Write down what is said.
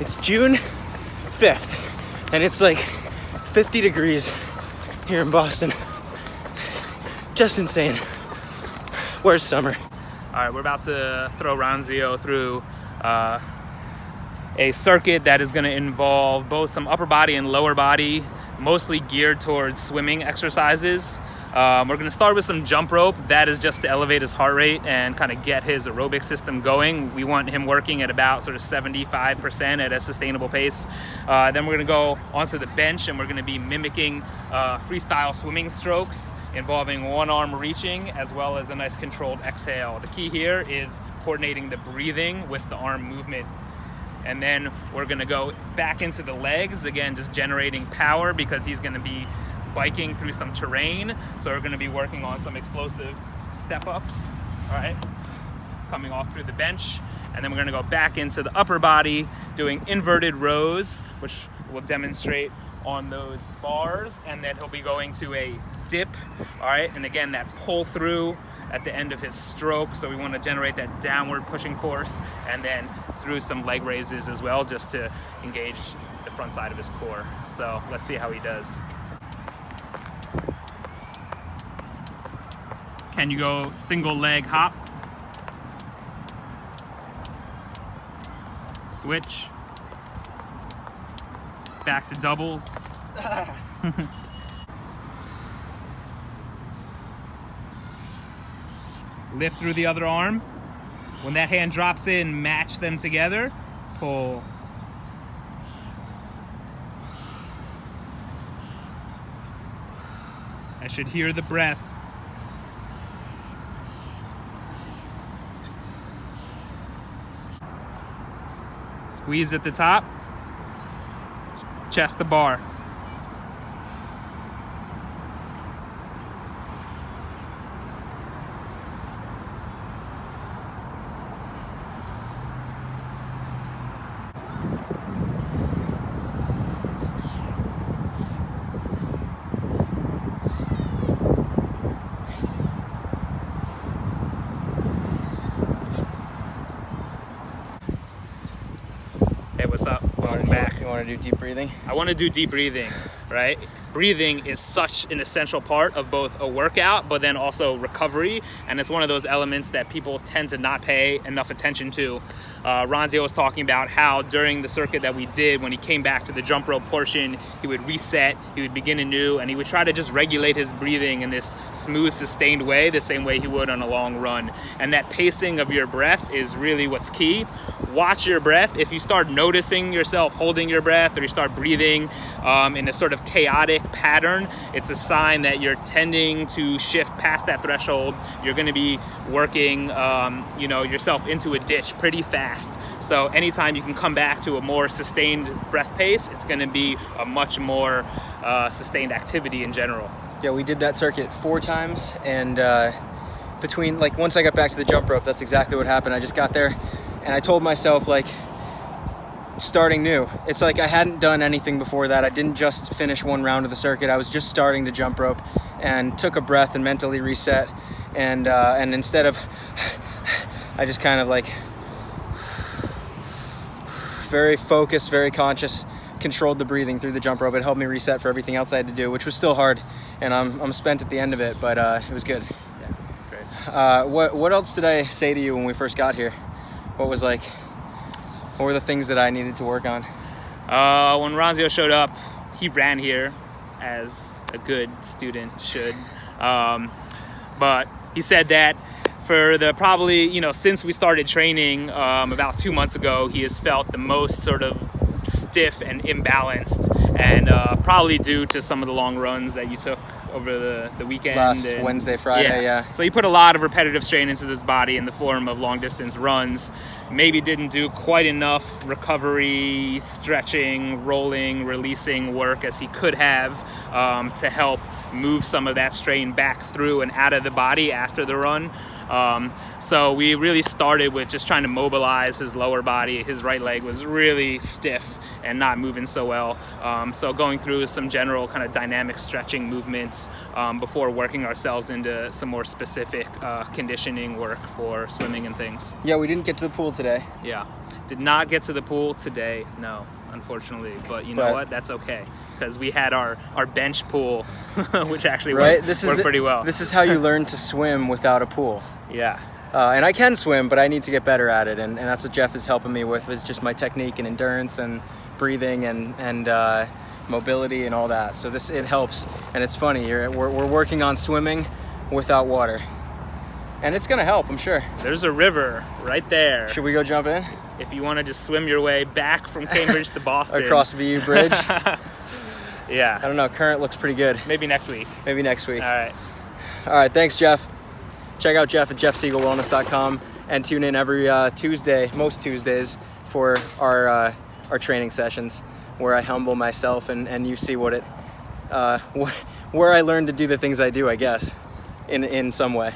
It's June 5th, and it's like 50 degrees here in Boston. Just insane. Where's summer? All right, we're about to throw Ranzio through a circuit that is going to involve both some upper body and lower body, mostly geared towards swimming exercises. We're going to start with some jump rope. That is just to elevate his heart rate and kind of get his aerobic system going. We want him working at about sort of 75% at a sustainable pace. Then we're going to go onto the bench, and we're going to be mimicking freestyle swimming strokes involving one arm reaching as well as a nice controlled exhale. The key here is coordinating the breathing with the arm movement. And then we're going to go back into the legs, again, just generating power because he's going to be biking through some terrain. So we're going to be working on some explosive step ups, all right, coming off through the bench. And then we're going to go back into the upper body doing inverted rows, which we'll demonstrate on those bars. And then he'll be going to a dip, all right, and again, that pull through at the end of his stroke. So we want to generate that downward pushing force, and then through some leg raises as well, just to engage the front side of his core. So let's see how he does. Can you go single leg hop? Switch. Back to doubles. Lift through the other arm. When that hand drops in, match them together. Pull. I should hear the breath. Squeeze at the top. Chest the bar. Hey, what's up? Welcome back. You want to do deep breathing? I want to do deep breathing, right? Breathing is such an essential part of both a workout, but then also recovery. And it's one of those elements that people tend to not pay enough attention to. Ranzio was talking about how during the circuit that we did, when he came back to the jump rope portion, he would reset, he would begin anew, and he would try to just regulate his breathing in this smooth, sustained way, the same way he would on a long run. And that pacing of your breath is really what's key. Watch your breath. If you start noticing yourself holding your breath, or you start breathing in a sort of chaotic pattern, it's a sign that you're tending to shift past that threshold. You're going to be working yourself into a ditch pretty fast. So anytime you can come back to a more sustained breath pace, it's going to be a much more sustained activity in general. Yeah, we did that circuit 4 times, and once I got back to the jump rope, that's exactly what happened. I just got there and I told myself, like, starting new. It's like I hadn't done anything before that. I didn't just finish one round of the circuit. I was just starting to jump rope, and took a breath and mentally reset. And instead of, I just kind of like very focused, very conscious, controlled the breathing through the jump rope. It helped me reset for everything else I had to do, which was still hard. And I'm spent at the end of it, but it was good. Yeah, great. What else did I say to you when we first got here? What were the things that I needed to work on? When Ranzio showed up, he ran here as a good student should. But he said that for since we started training about 2 months ago, he has felt the most sort of stiff and imbalanced, and probably due to some of the long runs that you took over the weekend. Last Wednesday, Friday, yeah. So he put a lot of repetitive strain into this body in the form of long distance runs. Maybe didn't do quite enough recovery, stretching, rolling, releasing work as he could have to help move some of that strain back through and out of the body after the run. So we really started with just trying to mobilize his lower body. His right leg was really stiff and not moving so well. So going through some general kind of dynamic stretching movements before working ourselves into some more specific conditioning work for swimming and things. Yeah, we didn't get to the pool today. Yeah. Did not get to the pool today, no, unfortunately. But you know what? That's okay, because we had our bench pool, which actually worked pretty well. This is how you learn to swim without a pool. Yeah. And I can swim, but I need to get better at it, and that's what Jeff is helping me with, is just my technique and endurance and breathing and mobility and all that. So it helps, and it's funny. We're working on swimming without water, and it's gonna help, I'm sure. There's a river right there. Should we go jump in? If you want to just swim your way back from Cambridge to Boston. Across VU Bridge? Yeah. I don't know, current looks pretty good. Maybe next week. Maybe next week. All right, thanks, Jeff. Check out Jeff at jeffsiegelwellness.com and tune in every Tuesday, most Tuesdays, for our training sessions, where I humble myself and you see where I learned to do the things I do, I guess, in some way.